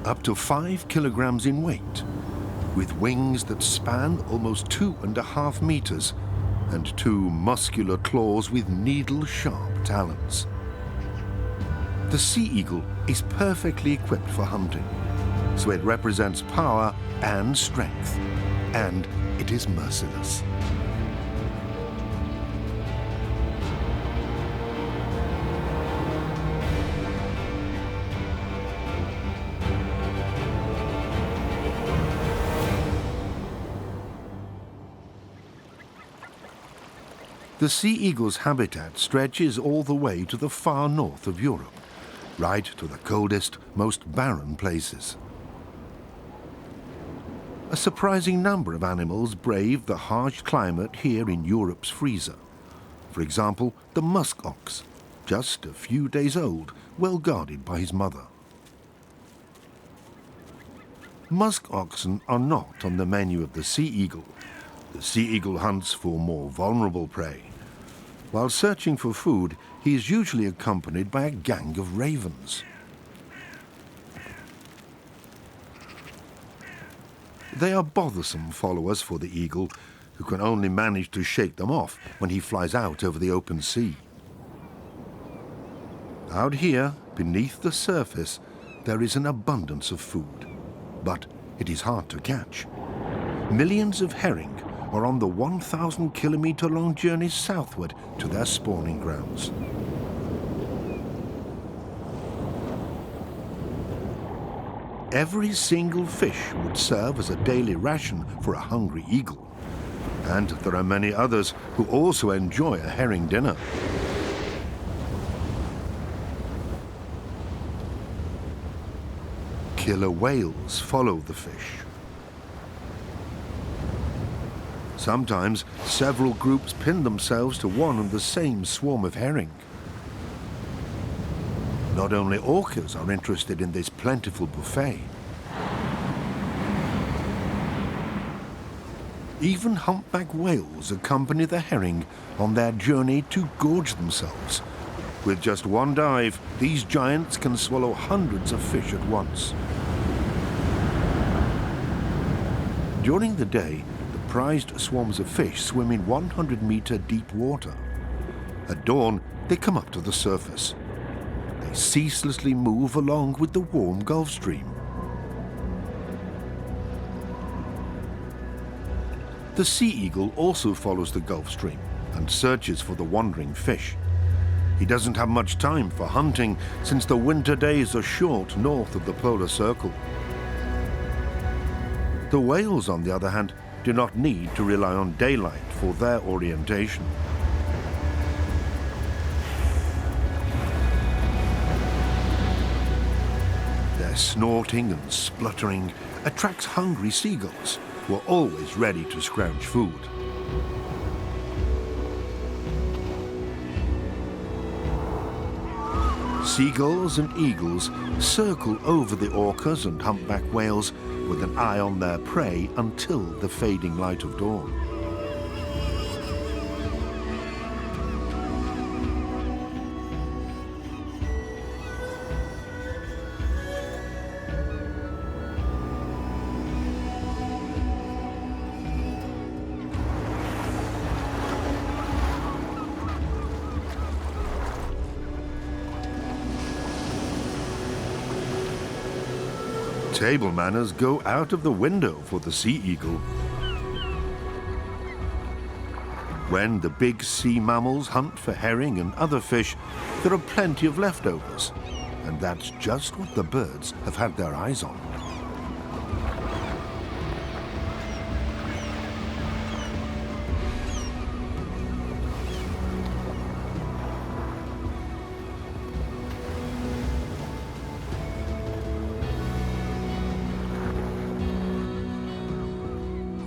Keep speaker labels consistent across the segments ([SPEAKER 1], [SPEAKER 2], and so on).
[SPEAKER 1] up to 5 kilograms in weight, with wings that span almost 2.5 meters and 2 muscular claws with needle-sharp talons. The sea eagle is perfectly equipped for hunting, so it represents power and strength, and it is merciless. The sea eagle's habitat stretches all the way to the far north of Europe, right to the coldest, most barren places. A surprising number of animals brave the harsh climate here in Europe's freezer. For example, the musk ox, just a few days old, well guarded by his mother. Musk oxen are not on the menu of the sea eagle. The sea eagle hunts for more vulnerable prey. While searching for food, he is usually accompanied by a gang of ravens. They are bothersome followers for the eagle, who can only manage to shake them off when he flies out over the open sea. Out here, beneath the surface, there is an abundance of food, but it is hard to catch. Millions of herring are on the 1,000-kilometer-long journey southward to their spawning grounds. Every single fish would serve as a daily ration for a hungry eagle. And there are many others who also enjoy a herring dinner. Killer whales follow the fish. Sometimes several groups pin themselves to one and the same swarm of herring. Not only orcas are interested in this plentiful buffet. Even humpback whales accompany the herring on their journey to gorge themselves. With just one dive, these giants can swallow hundreds of fish at once. During the day, the prized swarms of fish swim in 100-meter deep water. At dawn, they come up to the surface. They ceaselessly move along with the warm Gulf Stream. The sea eagle also follows the Gulf Stream and searches for the wandering fish. He doesn't have much time for hunting since the winter days are short north of the polar circle. The whales, on the other hand, do not need to rely on daylight for their orientation. Their snorting and spluttering attracts hungry seagulls, who are always ready to scrounge food. Seagulls and eagles circle over the orcas and humpback whales with an eye on their prey until the fading light of dawn. Table manners go out of the window for the sea eagle. When the big sea mammals hunt for herring and other fish, there are plenty of leftovers, and that's just what the birds have had their eyes on.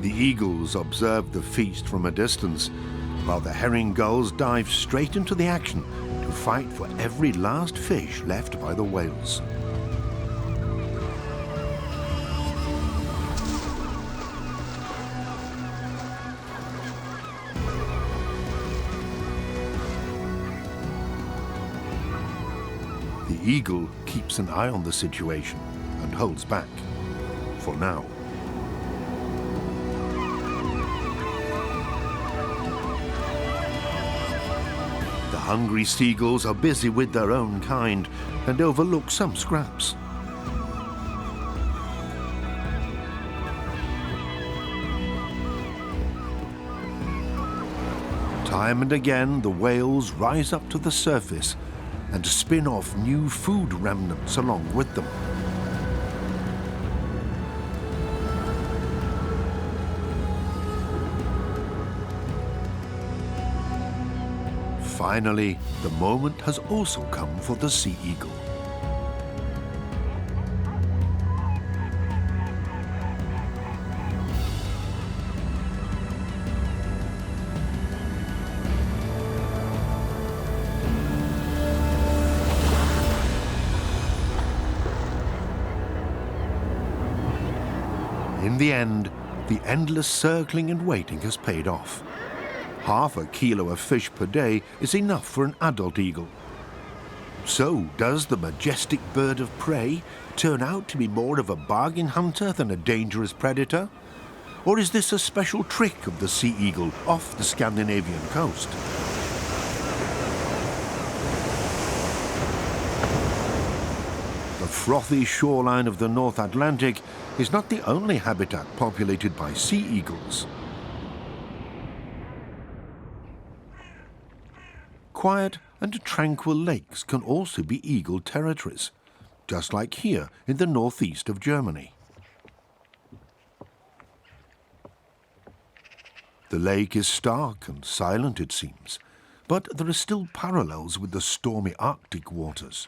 [SPEAKER 1] The eagles observe the feast from a distance, while the herring gulls dive straight into the action to fight for every last fish left by the whales. The eagle keeps an eye on the situation and holds back. For now. The hungry seagulls are busy with their own kind and overlook some scraps. Time and again, the whales rise up to the surface and spin off new food remnants along with them. Finally, the moment has also come for the sea eagle. In the end, the endless circling and waiting has paid off. Half a kilo of fish per day is enough for an adult eagle. So, does the majestic bird of prey turn out to be more of a bargain hunter than a dangerous predator? Or is this a special trick of the sea eagle off the Scandinavian coast? The frothy shoreline of the North Atlantic is not the only habitat populated by sea eagles. Quiet and tranquil lakes can also be eagle territories, just like here in the northeast of Germany. The lake is stark and silent, it seems, but there are still parallels with the stormy Arctic waters.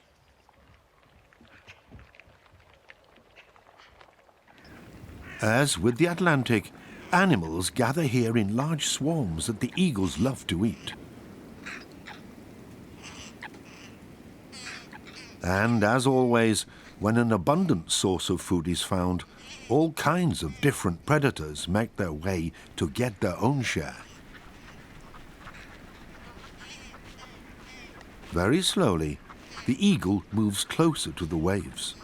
[SPEAKER 1] As with the Atlantic, animals gather here in large swarms that the eagles love to eat. And as always, when an abundant source of food is found, all kinds of different predators make their way to get their own share. Very slowly, the eagle moves closer to the waves.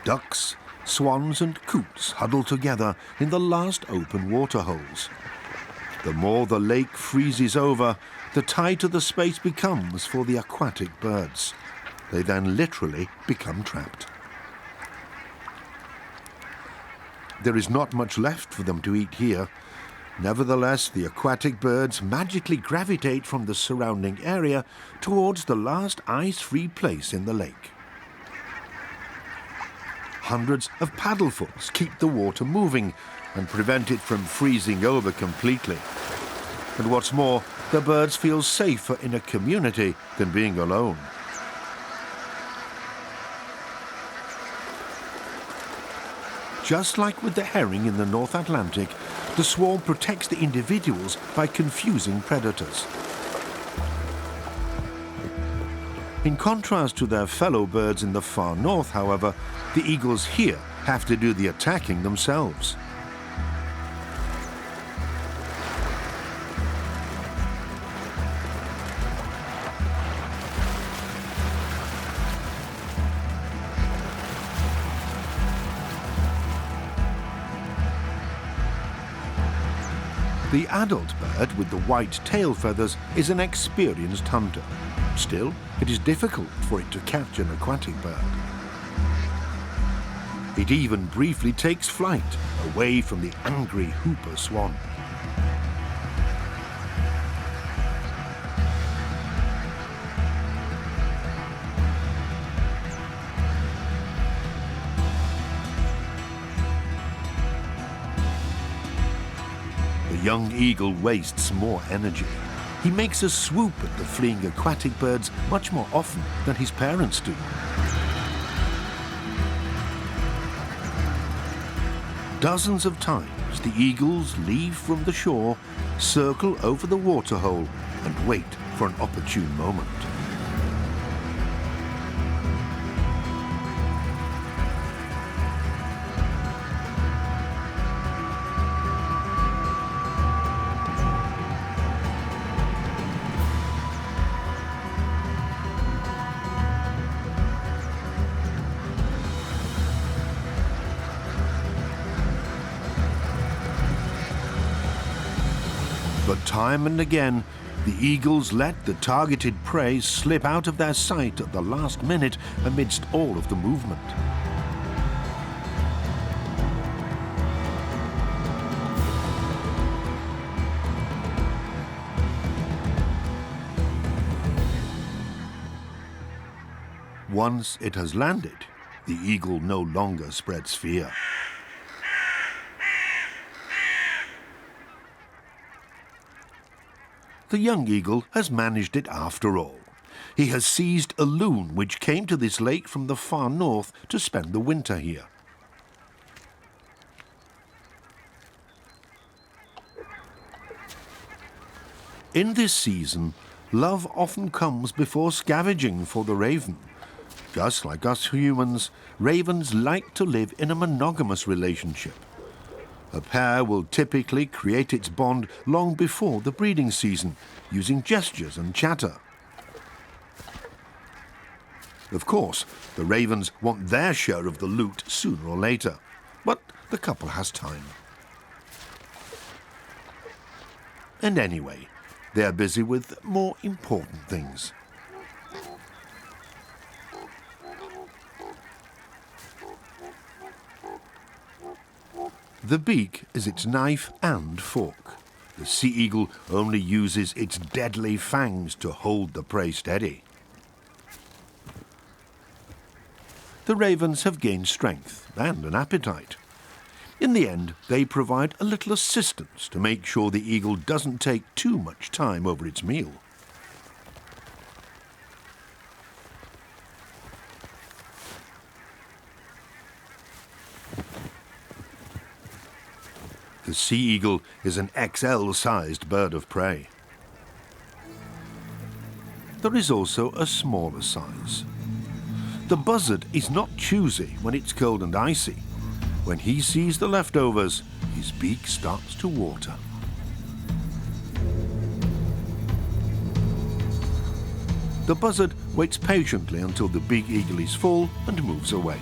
[SPEAKER 1] Ducks, swans and coots huddle together in the last open water holes. The more the lake freezes over, the tighter the space becomes for the aquatic birds. They then literally become trapped. There is not much left for them to eat here. Nevertheless, the aquatic birds magically gravitate from the surrounding area towards the last ice-free place in the lake. Hundreds of paddlefuls keep the water moving and prevent it from freezing over completely. And what's more, the birds feel safer in a community than being alone. Just like with the herring in the North Atlantic, the swarm protects the individuals by confusing predators. In contrast to their fellow birds in the far north, however, the eagles here have to do the attacking themselves. The adult bird with the white tail feathers is an experienced hunter. Still, it is difficult for it to catch an aquatic bird. It even briefly takes flight away from the angry whooper swan. The young eagle wastes more energy. He makes a swoop at the fleeing aquatic birds much more often than his parents do. Dozens of times the eagles leave from the shore, circle over the waterhole and wait for an opportune moment. But time and again, the eagles let the targeted prey slip out of their sight at the last minute amidst all of the movement. Once it has landed, the eagle no longer spreads fear. The young eagle has managed it after all. He has seized a loon which came to this lake from the far north to spend the winter here. In this season, love often comes before scavenging for the raven. Just like us humans, ravens like to live in a monogamous relationship. A pair will typically create its bond long before the breeding season, using gestures and chatter. Of course, the ravens want their share of the loot sooner or later, but the couple has time. And anyway, they are busy with more important things. The beak is its knife and fork. The sea eagle only uses its deadly fangs to hold the prey steady. The ravens have gained strength and an appetite. In the end, they provide a little assistance to make sure the eagle doesn't take too much time over its meal. The sea eagle is an XL-sized bird of prey. There is also a smaller size. The buzzard is not choosy when it's cold and icy. When he sees the leftovers, his beak starts to water. The buzzard waits patiently until the big eagle is full and moves away.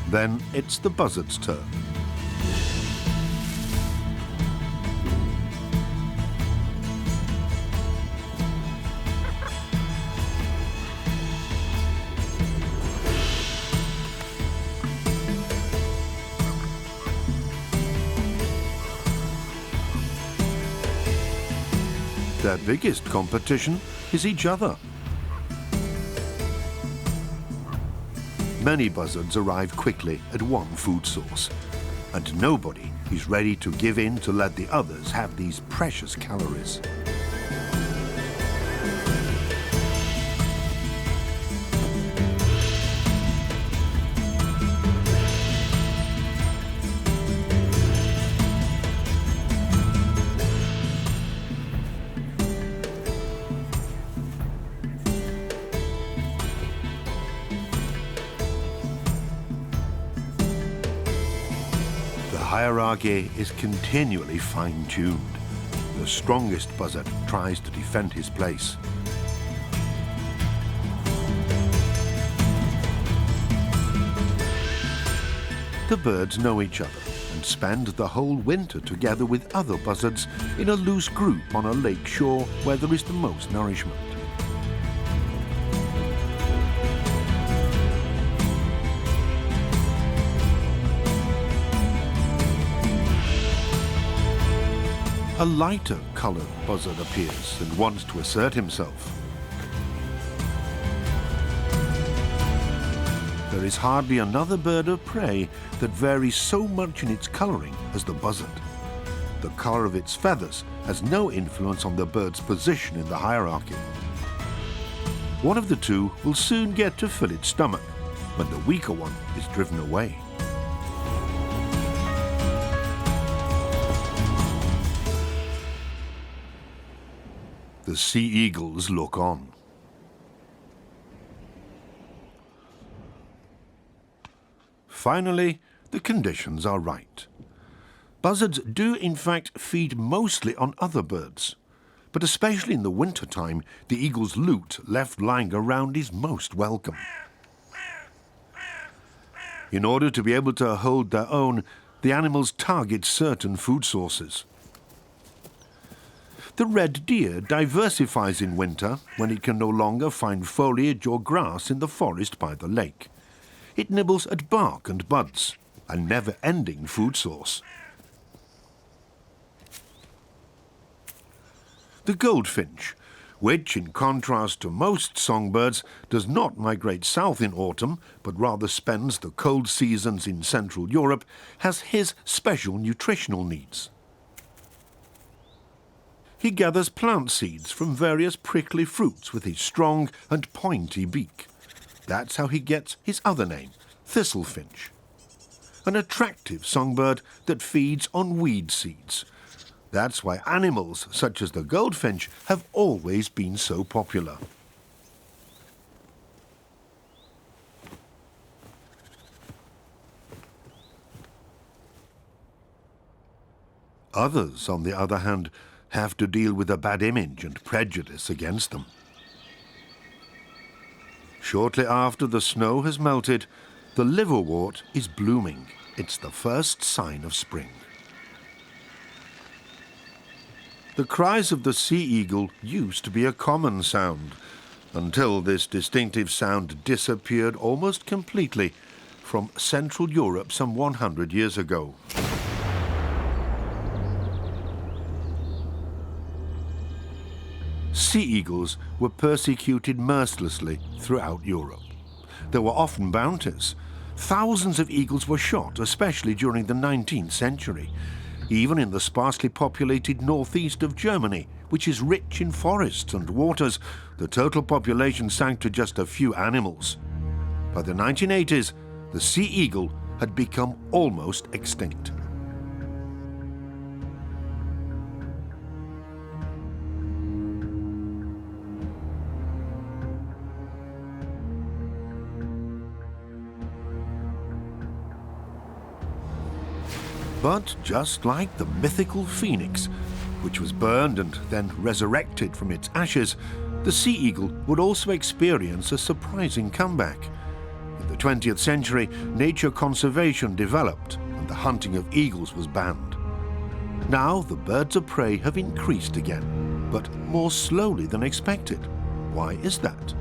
[SPEAKER 1] Then it's the buzzard's turn. Their biggest competition is each other. Many buzzards arrive quickly at one food source, and nobody is ready to give in to let the others have these precious calories. The hierarchy is continually fine-tuned. The strongest buzzard tries to defend his place. The birds know each other and spend the whole winter together with other buzzards in a loose group on a lake shore where there is the most nourishment. A lighter-coloured buzzard appears and wants to assert himself. There is hardly another bird of prey that varies so much in its colouring as the buzzard. The colour of its feathers has no influence on the bird's position in the hierarchy. One of the two will soon get to fill its stomach when the weaker one is driven away. The sea eagles look on. Finally, the conditions are right. Buzzards do in fact feed mostly on other birds, but especially in the winter time, the eagle's loot left lying around is most welcome. In order to be able to hold their own, the animals target certain food sources. The red deer diversifies in winter when it can no longer find foliage or grass in the forest by the lake. It nibbles at bark and buds, a never-ending food source. The goldfinch, which, in contrast to most songbirds, does not migrate south in autumn, but rather spends the cold seasons in Central Europe, has his special nutritional needs. He gathers plant seeds from various prickly fruits with his strong and pointy beak. That's how he gets his other name, thistlefin. An attractive songbird that feeds on weed seeds. That's why animals such as the goldfinch have always been so popular. Others, on the other hand, have to deal with a bad image and prejudice against them. Shortly after the snow has melted, the liverwort is blooming. It's the first sign of spring. The cries of the sea eagle used to be a common sound, until this distinctive sound disappeared almost completely from Central Europe some 100 years ago. Sea eagles were persecuted mercilessly throughout Europe. There were often bounties. Thousands of eagles were shot, especially during the 19th century. Even in the sparsely populated northeast of Germany, which is rich in forests and waters, the total population sank to just a few animals. By the 1980s, the sea eagle had become almost extinct. But just like the mythical phoenix, which was burned and then resurrected from its ashes, the sea eagle would also experience a surprising comeback. In the 20th century, nature conservation developed and the hunting of eagles was banned. Now the birds of prey have increased again, but more slowly than expected. Why is that?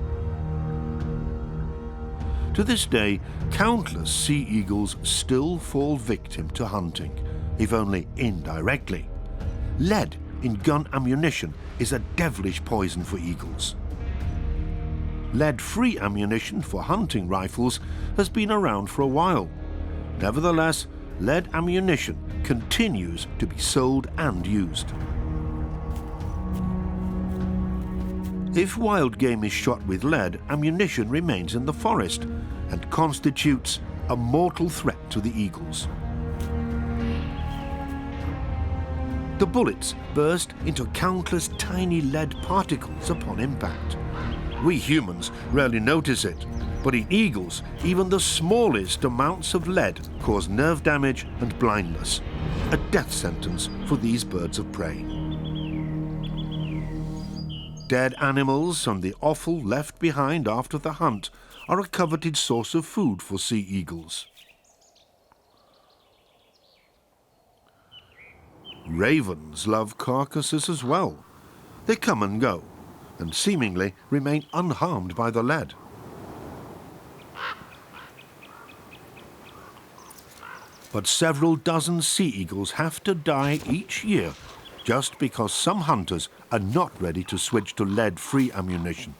[SPEAKER 1] To this day, countless sea eagles still fall victim to hunting, if only indirectly. Lead in gun ammunition is a devilish poison for eagles. Lead-free ammunition for hunting rifles has been around for a while. Nevertheless, lead ammunition continues to be sold and used. If wild game is shot with lead, ammunition remains in the forest and constitutes a mortal threat to the eagles. The bullets burst into countless tiny lead particles upon impact. We humans rarely notice it, but in eagles, even the smallest amounts of lead cause nerve damage and blindness, a death sentence for these birds of prey. Dead animals and the offal left behind after the hunt are a coveted source of food for sea eagles. Ravens love carcasses as well. They come and go, and seemingly remain unharmed by the lead. But several dozen sea eagles have to die each year just because some hunters are not ready to switch to lead-free ammunition.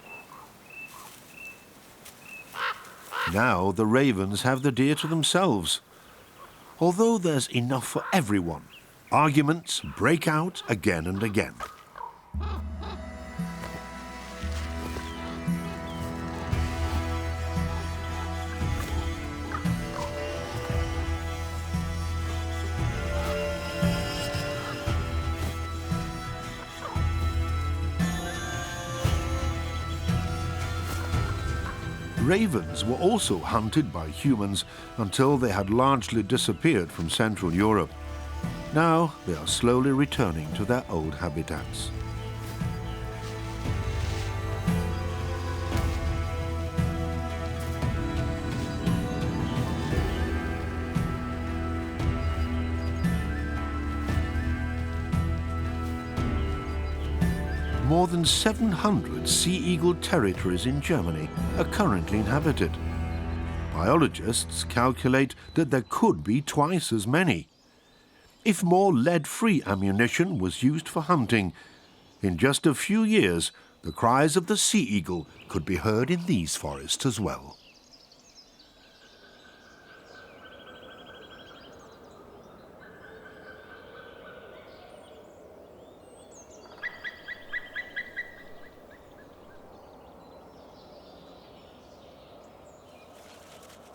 [SPEAKER 1] Now the ravens have the deer to themselves. Although there's enough for everyone, arguments break out again and again. Ravens were also hunted by humans until they had largely disappeared from Central Europe. Now they are slowly returning to their old habitats. more than 700 sea eagle territories in Germany are currently inhabited. Biologists calculate that there could be twice as many. If more lead-free ammunition was used for hunting, in just a few years, the cries of the sea eagle could be heard in these forests as well.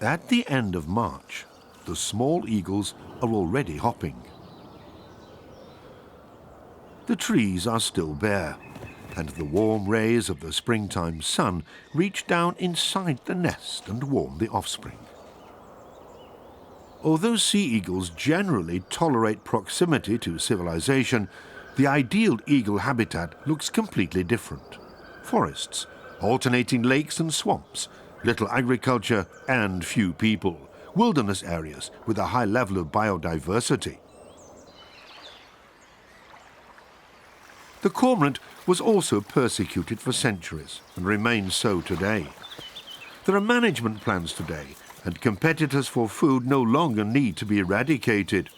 [SPEAKER 1] At the end of March, the small eagles are already hopping. The trees are still bare, and the warm rays of the springtime sun reach down inside the nest and warm the offspring. Although sea eagles generally tolerate proximity to civilization, the ideal eagle habitat looks completely different. Forests, alternating lakes and swamps, little agriculture and few people, wilderness areas with a high level of biodiversity. The cormorant was also persecuted for centuries and remains so today. There are management plans today, and competitors for food no longer need to be eradicated.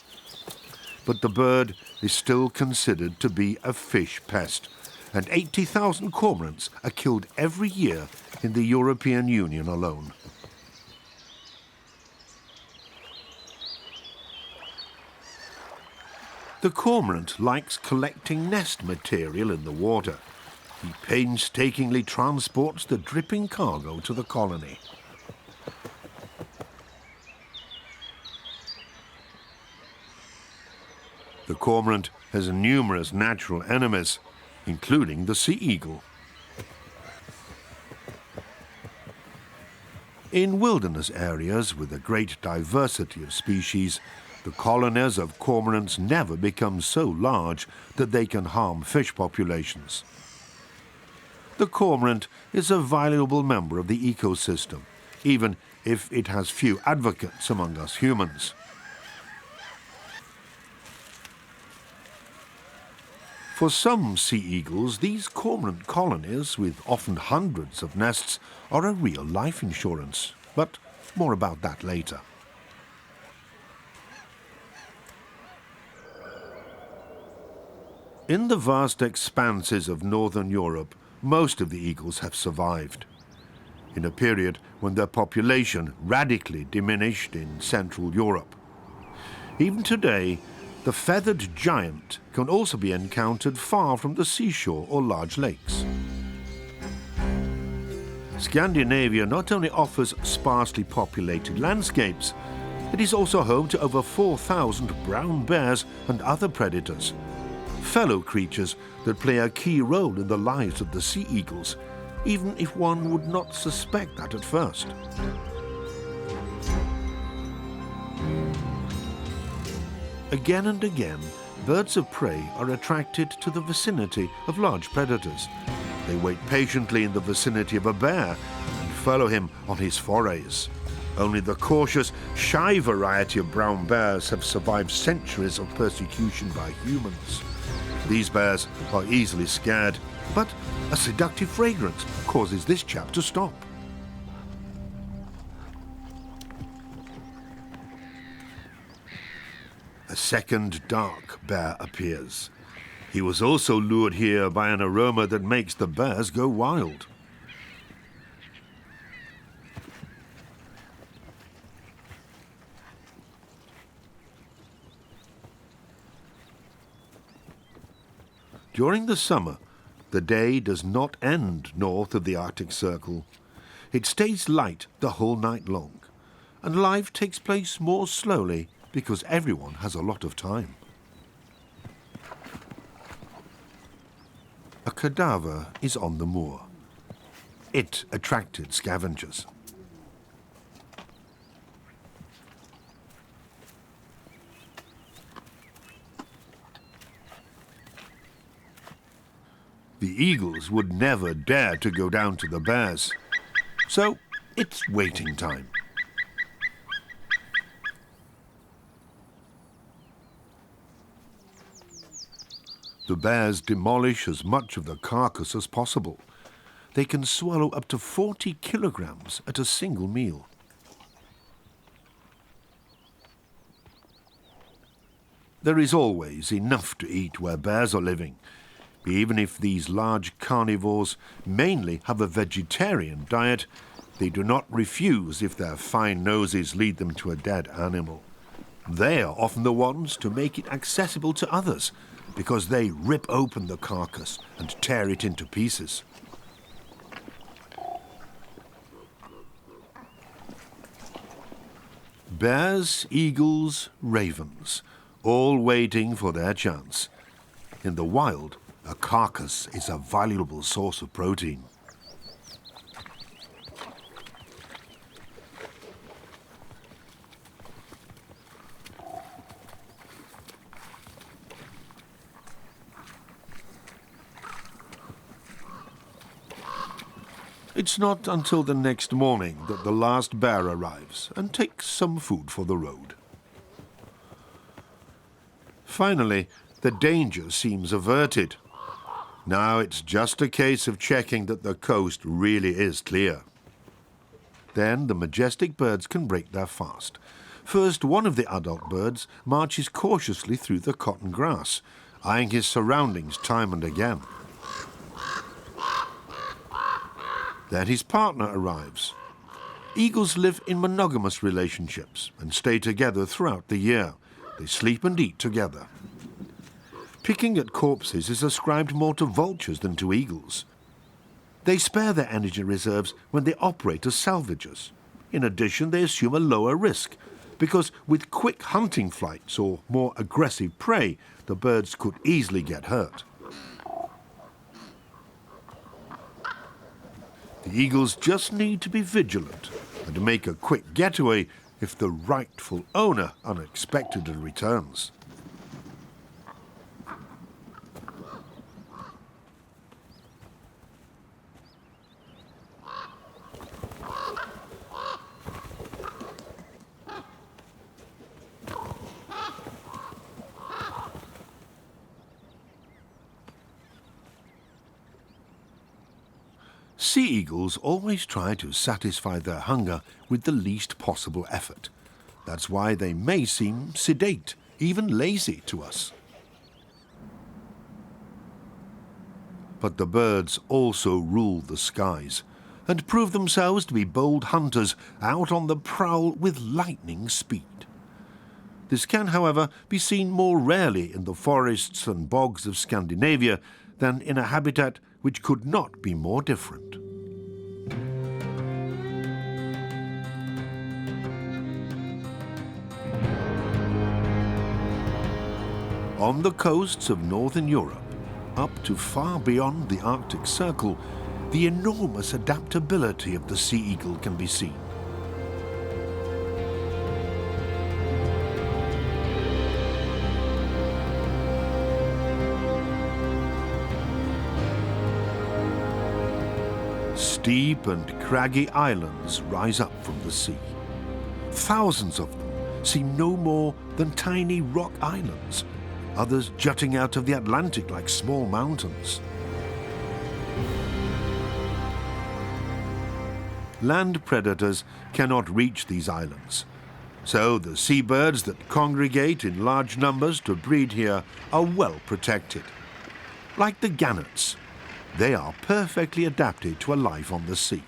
[SPEAKER 1] But the bird is still considered to be a fish pest, and 80,000 cormorants are killed every year in the European Union alone. The cormorant likes collecting nest material in the water. He painstakingly transports the dripping cargo to the colony. The cormorant has numerous natural enemies, including the sea eagle. In wilderness areas with a great diversity of species, the colonies of cormorants never become so large that they can harm fish populations. The cormorant is a valuable member of the ecosystem, even if it has few advocates among us humans. For some sea eagles, these cormorant colonies, with often hundreds of nests, are a real life insurance. But more about that later. In the vast expanses of northern Europe, most of the eagles have survived. In a period when their population radically diminished in Central Europe. Even today, the feathered giant can also be encountered far from the seashore or large lakes. Scandinavia not only offers sparsely populated landscapes, it is also home to over 4,000 brown bears and other predators, fellow creatures that play a key role in the lives of the sea eagles, even if one would not suspect that at first. Again and again, birds of prey are attracted to the vicinity of large predators. They wait patiently in the vicinity of a bear and follow him on his forays. Only the cautious, shy variety of brown bears have survived centuries of persecution by humans. These bears are easily scared, but a seductive fragrance causes this chap to stop. A second dark bear appears. He was also lured here by an aroma that makes the bears go wild. During the summer, the day does not end north of the Arctic Circle. It stays light the whole night long, and life takes place more slowly because everyone has a lot of time. A cadaver is on the moor. It attracted scavengers. The eagles would never dare to go down to the bears, so it's waiting time. The bears demolish as much of the carcass as possible. They can swallow up to 40 kilograms at a single meal. There is always enough to eat where bears are living, even if these large carnivores mainly have a vegetarian diet. They do not refuse if their fine noses lead them to a dead animal. They are often the ones to make it accessible to others, because they rip open the carcass and tear it into pieces. Bears, eagles, ravens, all waiting for their chance. In the wild, a carcass is a valuable source of protein. It's not until the next morning that the last bear arrives and takes some food for the road. Finally, the danger seems averted. Now it's just a case of checking that the coast really is clear. Then the majestic birds can break their fast. First, one of the adult birds marches cautiously through the cotton grass, eyeing his surroundings time and again. Then his partner arrives. Eagles live in monogamous relationships and stay together throughout the year. They sleep and eat together. Picking at corpses is ascribed more to vultures than to eagles. They spare their energy reserves when they operate as salvagers. In addition, they assume a lower risk, because with quick hunting flights or more aggressive prey, the birds could easily get hurt. The eagles just need to be vigilant and make a quick getaway if the rightful owner unexpectedly returns. Sea eagles always try to satisfy their hunger with the least possible effort. That's why they may seem sedate, even lazy to us. But the birds also rule the skies and prove themselves to be bold hunters out on the prowl with lightning speed. This can, however, be seen more rarely in the forests and bogs of Scandinavia than in a habitat which could not be more different. On the coasts of northern Europe, up to far beyond the Arctic Circle, the enormous adaptability of the sea eagle can be seen. Steep and craggy islands rise up from the sea. Thousands of them seem no more than tiny rock islands, others jutting out of the Atlantic like small mountains. Land predators cannot reach these islands, so the seabirds that congregate in large numbers to breed here are well protected. Like the gannets, they are perfectly adapted to a life on the sea.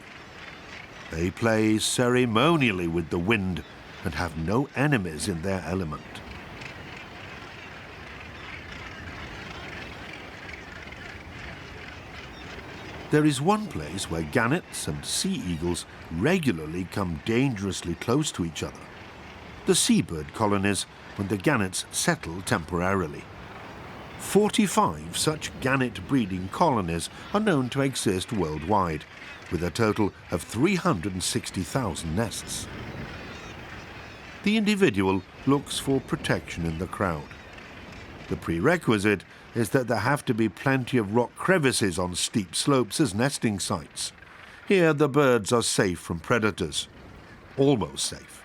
[SPEAKER 1] They play ceremonially with the wind and have no enemies in their element. There is one place where gannets and sea eagles regularly come dangerously close to each other: the seabird colonies, when the gannets settle temporarily. 45 such gannet breeding colonies are known to exist worldwide, with a total of 360,000 nests. The individual looks for protection in the crowd. The prerequisite is that there have to be plenty of rock crevices on steep slopes as nesting sites. Here the birds are safe from predators. Almost safe.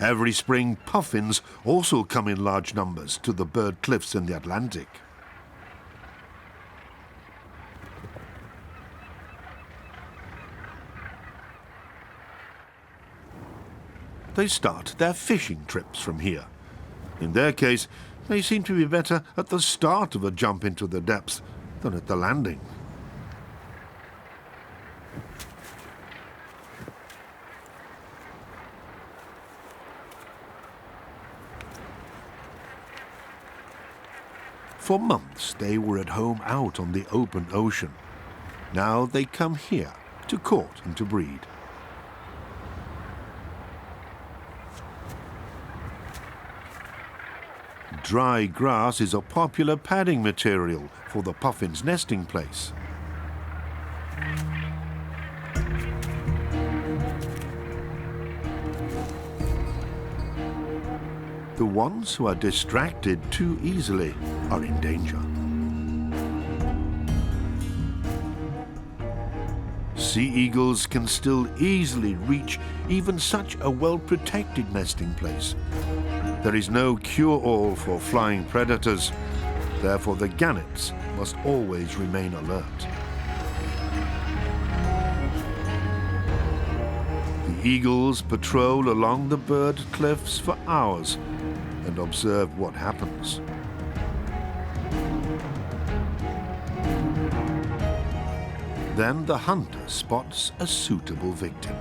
[SPEAKER 1] Every spring, puffins also come in large numbers to the bird cliffs in the Atlantic. they start their fishing trips from here. In their case, they seem to be better at the start of a jump into the depths than at the landing. For months they were at home out on the open ocean. Now they come here to court and to breed. Dry grass is a popular padding material for the puffin's nesting place. The ones who are distracted too easily are in danger. Sea eagles can still easily reach even such a well-protected nesting place. There is no cure-all for flying predators, therefore the gannets must always remain alert. The eagles patrol along the bird cliffs for hours and observe what happens. Then the hunter spots a suitable victim.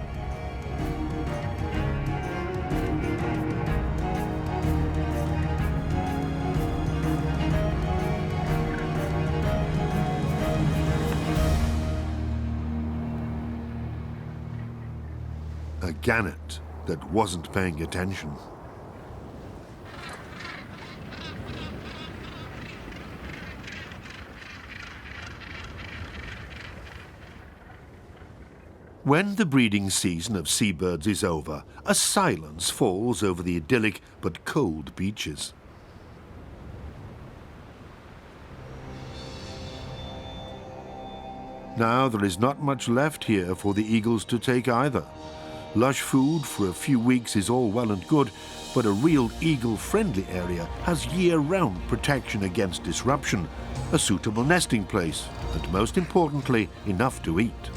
[SPEAKER 1] A gannet that wasn't paying attention. When the breeding season of seabirds is over, a silence falls over the idyllic but cold beaches. Now there is not much left here for the eagles to take either. Lush food for a few weeks is all well and good, but a real eagle-friendly area has year-round protection against disruption, a suitable nesting place, and most importantly, enough to eat.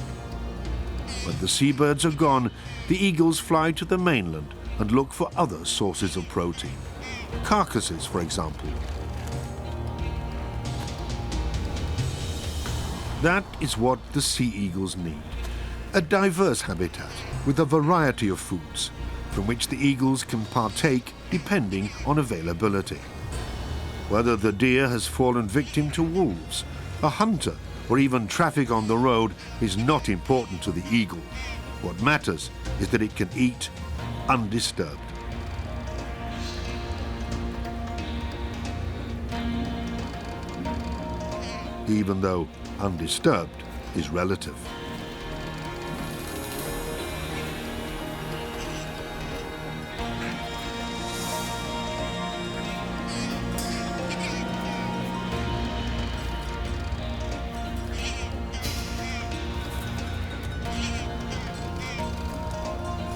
[SPEAKER 1] When the seabirds are gone, the eagles fly to the mainland and look for other sources of protein. Carcasses, for example. That is what the sea eagles need. A diverse habitat with a variety of foods from which the eagles can partake depending on availability. Whether the deer has fallen victim to wolves, a hunter, or even traffic on the road is not important to the eagle. What matters is that it can eat undisturbed. Even though undisturbed is relative.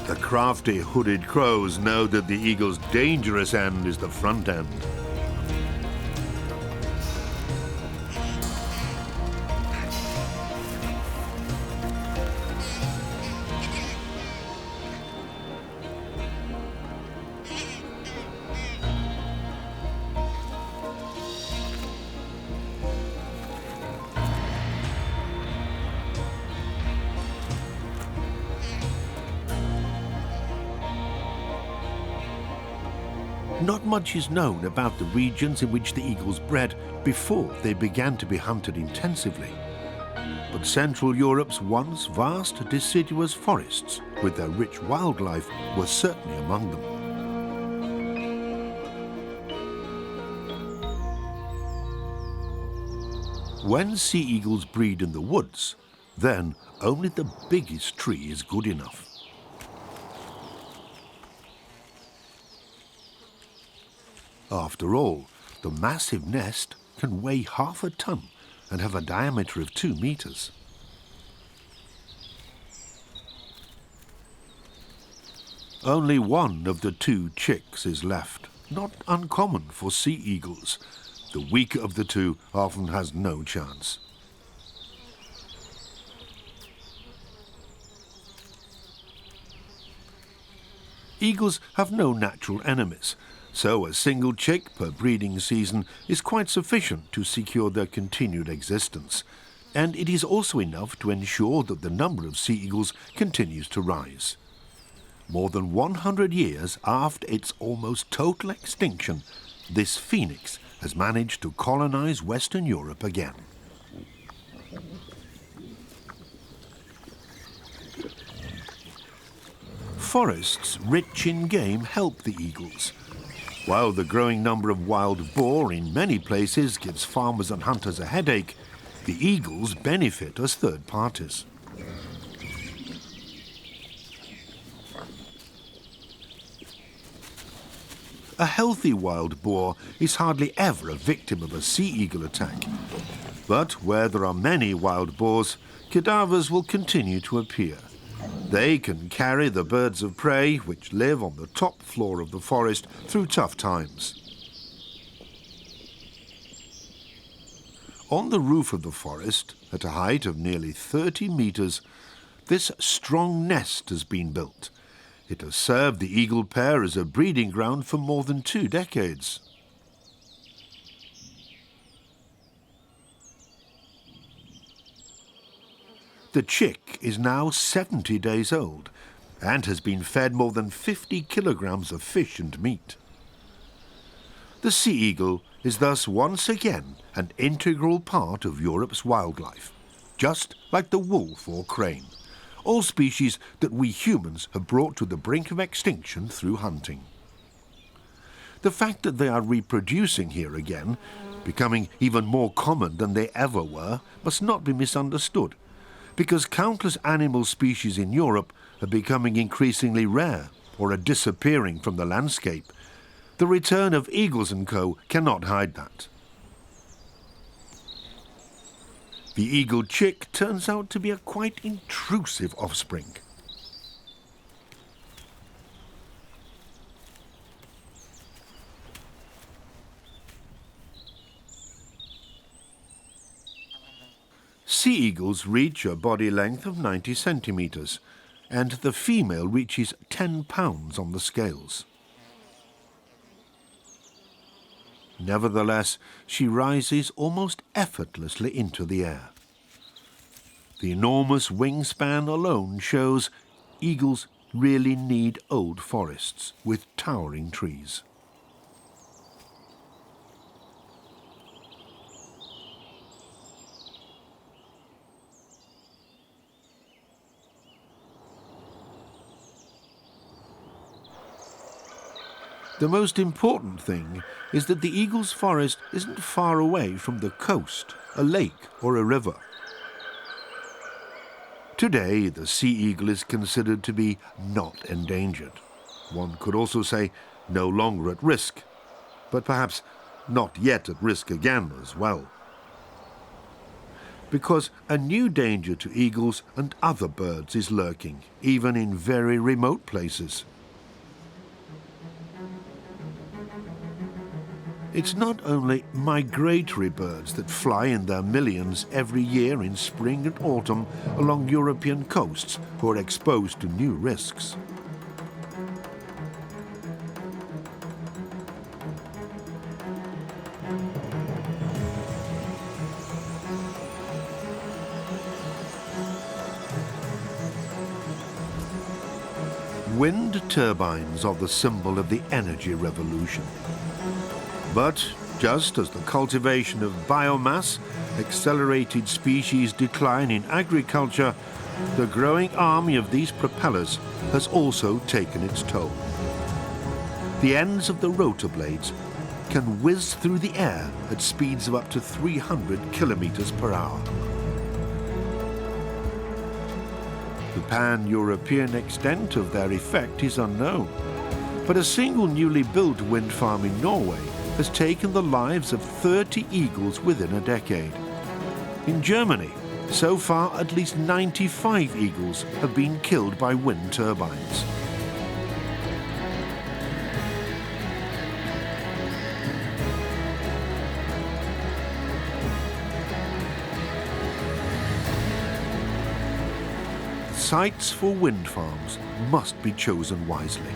[SPEAKER 1] The crafty hooded crows know that the eagle's dangerous end is the front end. Not much is known about the regions in which the eagles bred before they began to be hunted intensively. But Central Europe's once vast deciduous forests with their rich wildlife were certainly among them. When sea eagles breed in the woods, then only the biggest tree is good enough. After all, the massive nest can weigh half a ton and have a diameter of 2 meters. Only one of the 2 chicks is left, not uncommon for sea eagles. The weaker of the 2 often has no chance. Eagles have no natural enemies, so a single chick per breeding season is quite sufficient to secure their continued existence. And it is also enough to ensure that the number of sea eagles continues to rise. More than 100 years after its almost total extinction, this phoenix has managed to colonize Western Europe again. Forests rich in game help the eagles. While the growing number of wild boar in many places gives farmers and hunters a headache, the eagles benefit as third parties. A healthy wild boar is hardly ever a victim of a sea eagle attack. But where there are many wild boars, cadavers will continue to appear. They can carry the birds of prey, which live on the top floor of the forest, through tough times. On the roof of the forest, at a height of nearly 30 meters, this strong nest has been built. It has served the eagle pair as a breeding ground for more than 2 decades. The chick is now 70 days old and has been fed more than 50 kilograms of fish and meat. The sea eagle is thus once again an integral part of Europe's wildlife, just like the wolf or crane, all species that we humans have brought to the brink of extinction through hunting. The fact that they are reproducing here again, becoming even more common than they ever were, must not be misunderstood, because countless animal species in Europe are becoming increasingly rare or are disappearing from the landscape. The return of eagles and co. cannot hide that. The eagle chick turns out to be a quite intrusive offspring. Sea eagles reach a body length of 90 centimeters, and the female reaches 10 pounds on the scales. Nevertheless, she rises almost effortlessly into the air. The enormous wingspan alone shows eagles really need old forests with towering trees. The most important thing is that the eagle's forest isn't far away from the coast, a lake or a river. Today, the sea eagle is considered to be not endangered. One could also say no longer at risk, but perhaps not yet at risk again as well. Because a new danger to eagles and other birds is lurking, even in very remote places. It's not only migratory birds that fly in their millions every year in spring and autumn along European coasts who are exposed to new risks. Wind turbines are the symbol of the energy revolution. But just as the cultivation of biomass accelerated species decline in agriculture, the growing army of these propellers has also taken its toll. The ends of the rotor blades can whiz through the air at speeds of up to 300 kilometers per hour. The pan-European extent of their effect is unknown, but a single newly built wind farm in Norway has taken the lives of 30 eagles within a decade. In Germany, so far at least 95 eagles have been killed by wind turbines. Sites for wind farms must be chosen wisely.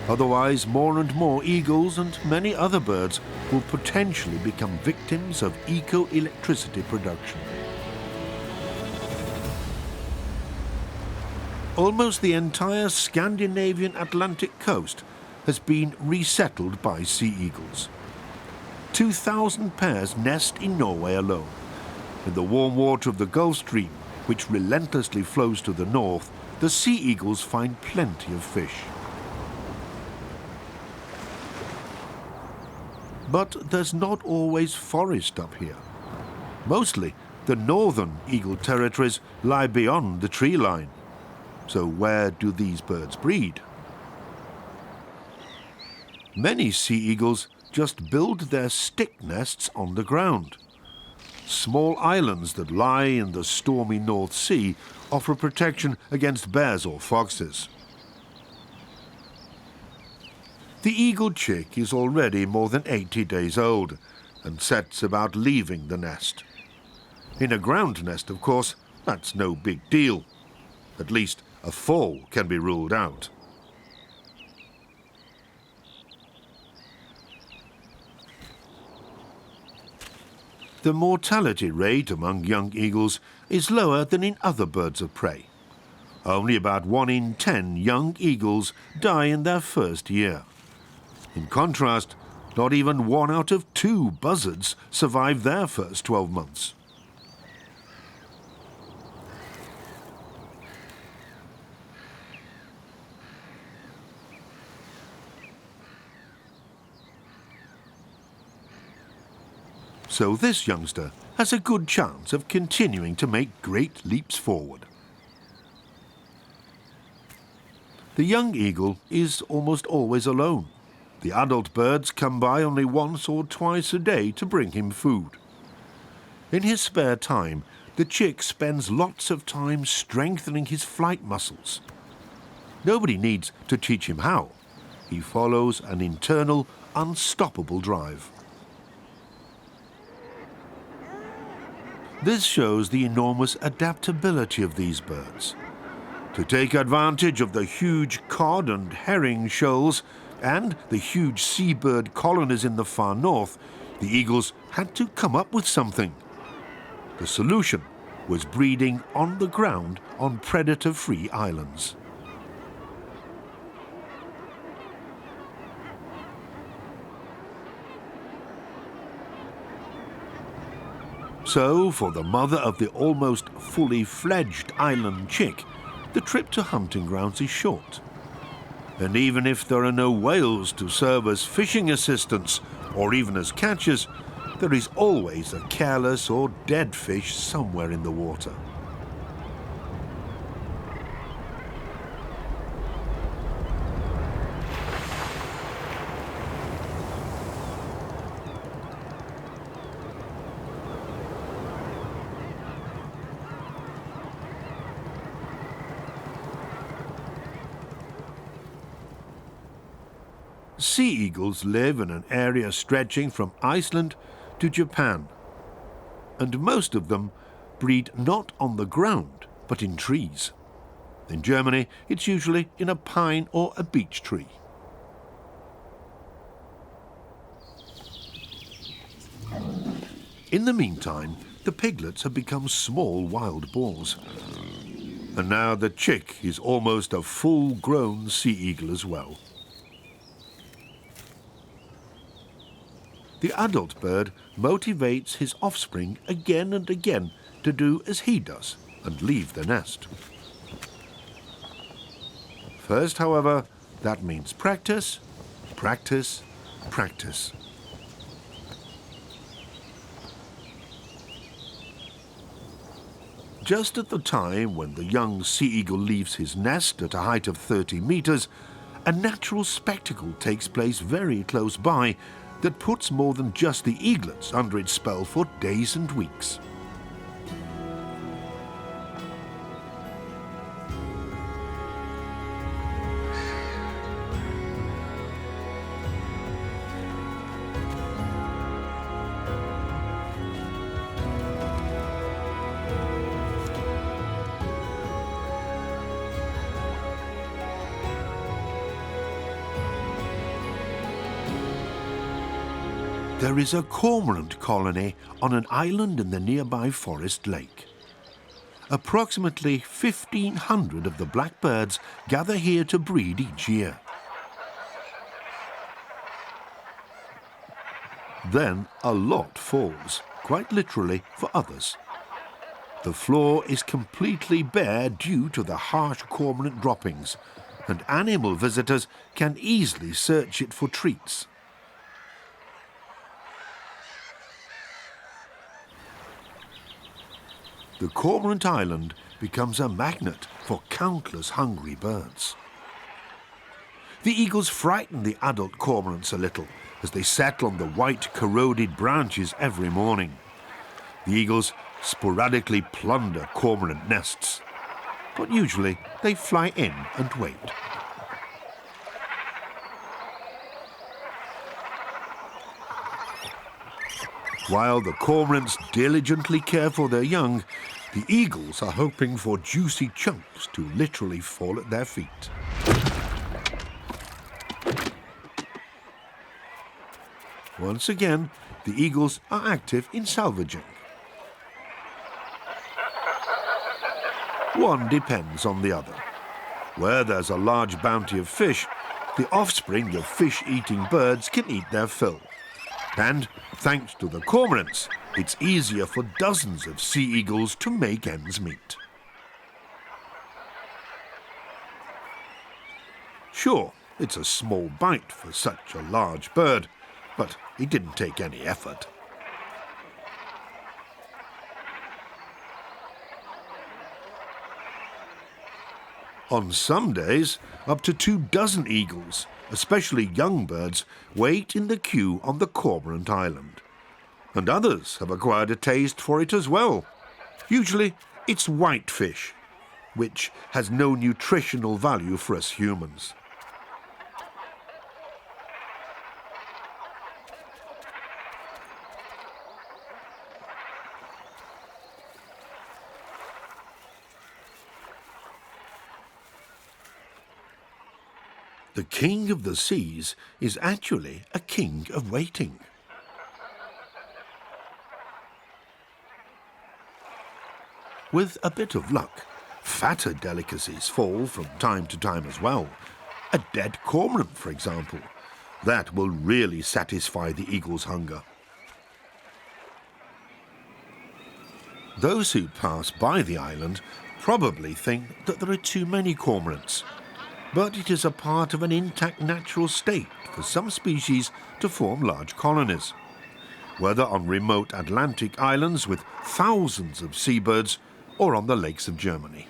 [SPEAKER 1] Otherwise, more and more eagles and many other birds will potentially become victims of eco-electricity production. Almost the entire Scandinavian Atlantic coast has been resettled by sea eagles. 2,000 pairs nest in Norway alone. In the warm water of the Gulf Stream, which relentlessly flows to the north, the sea eagles find plenty of fish. But there's not always forest up here. Mostly, the northern eagle territories lie beyond the tree line. So where do these birds breed? Many sea eagles just build their stick nests on the ground. Small islands that lie in the stormy North Sea offer protection against bears or foxes. The eagle chick is already more than 80 days old and sets about leaving the nest. In a ground nest, of course, that's no big deal. At least a fall can be ruled out. The mortality rate among young eagles is lower than in other birds of prey. Only about 1 in 10 young eagles die in their first year. In contrast, not even 1 out of 2 buzzards survive their first 12 months. So this youngster has a good chance of continuing to make great leaps forward. The young eagle is almost always alone. The adult birds come by only once or twice a day to bring him food. In his spare time, the chick spends lots of time strengthening his flight muscles. Nobody needs to teach him how. He follows an internal, unstoppable drive. This shows the enormous adaptability of these birds. To take advantage of the huge cod and herring shoals and the huge seabird colonies in the far north, the eagles had to come up with something. The solution was breeding on the ground on predator-free islands. So, for the mother of the almost fully fledged island chick, the trip to hunting grounds is short. And even if there are no whales to serve as fishing assistants or even as catchers, there is always a careless or dead fish somewhere in the water. Sea eagles live in an area stretching from Iceland to Japan, and most of them breed not on the ground, but in trees. In Germany, it's usually in a pine or a beech tree. In the meantime, the piglets have become small wild boars, and now the chick is almost a full-grown sea eagle as well. The adult bird motivates his offspring again and again to do as he does and leave the nest. First, however, that means practice, practice, practice. Just at the time when the young sea eagle leaves his nest at a height of 30 meters, a natural spectacle takes place very close by that puts more than just the eaglets under its spell for days and weeks. There is a cormorant colony on an island in the nearby forest lake. Approximately 1,500 of the blackbirds gather here to breed each year. Then a lot falls, quite literally for others. The floor is completely bare due to the harsh cormorant droppings, and animal visitors can easily search it for treats. The Cormorant Island becomes a magnet for countless hungry birds. The eagles frighten the adult cormorants a little as they settle on the white corroded branches every morning. The eagles sporadically plunder cormorant nests, but usually they fly in and wait. While the cormorants diligently care for their young, the eagles are hoping for juicy chunks to literally fall at their feet. Once again, the eagles are active in salvaging. One depends on the other. Where there's a large bounty of fish, the offspring of fish-eating birds can eat their fill. And, thanks to the cormorants, it's easier for dozens of sea eagles to make ends meet. Sure, it's a small bite for such a large bird, but it didn't take any effort. On some days, up to 24 eagles, especially young birds, wait in the queue on the Cormorant Island. And others have acquired a taste for it as well. Usually it's whitefish, which has no nutritional value for us humans. The king of the seas is actually a king of waiting. With a bit of luck, fatter delicacies fall from time to time as well. A dead cormorant, for example. That will really satisfy the eagle's hunger. Those who pass by the island probably think that there are too many cormorants. But it is a part of an intact natural state for some species to form large colonies, whether on remote Atlantic islands with thousands of seabirds or on the lakes of Germany.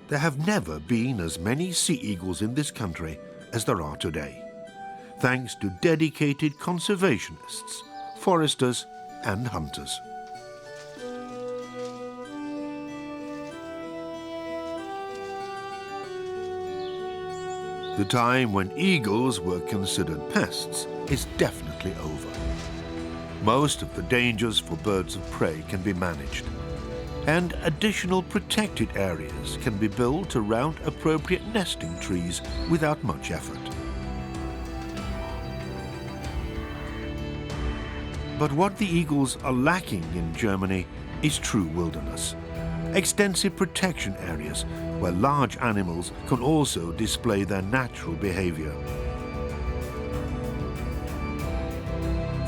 [SPEAKER 1] There have never been as many sea eagles in this country as there are today, thanks to dedicated conservationists, foresters, and hunters. The time when eagles were considered pests is definitely over. Most of the dangers for birds of prey can be managed, and additional protected areas can be built around appropriate nesting trees without much effort. But what the eagles are lacking in Germany is true wilderness. Extensive protection areas where large animals can also display their natural behavior.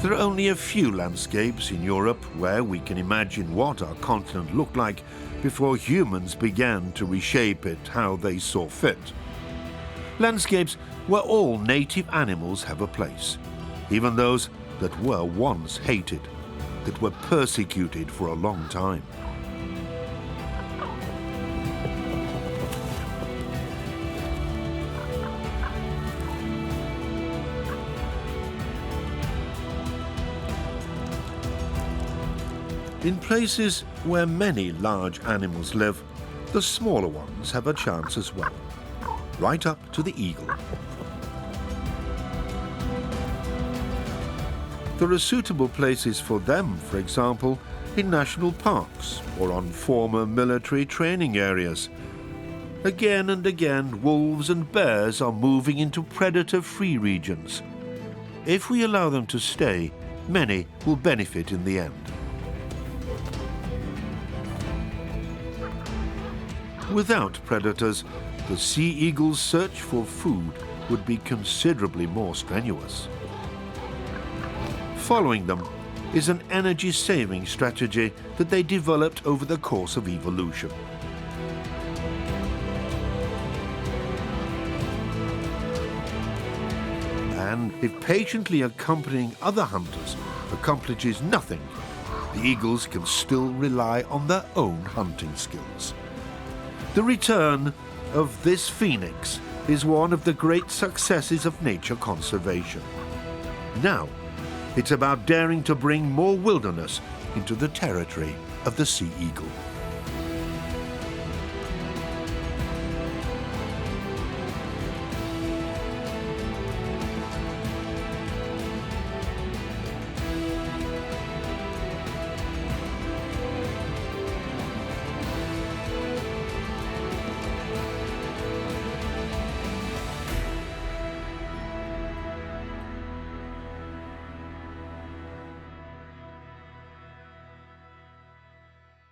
[SPEAKER 1] There are only a few landscapes in Europe where we can imagine what our continent looked like before humans began to reshape it how they saw fit. Landscapes where all native animals have a place, even those that were once hated, that were persecuted for a long time. In places where many large animals live, the smaller ones have a chance as well, right up to the eagle. There are suitable places for them, for example, in national parks or on former military training areas. Again and again, wolves and bears are moving into predator-free regions. If we allow them to stay, many will benefit in the end. Without predators, the sea eagle's search for food would be considerably more strenuous. Following them is an energy-saving strategy that they developed over the course of evolution. And if patiently accompanying other hunters accomplishes nothing, the eagles can still rely on their own hunting skills. The return of this phoenix is one of the great successes of nature conservation. Now, it's about daring to bring more wilderness into the territory of the sea eagle.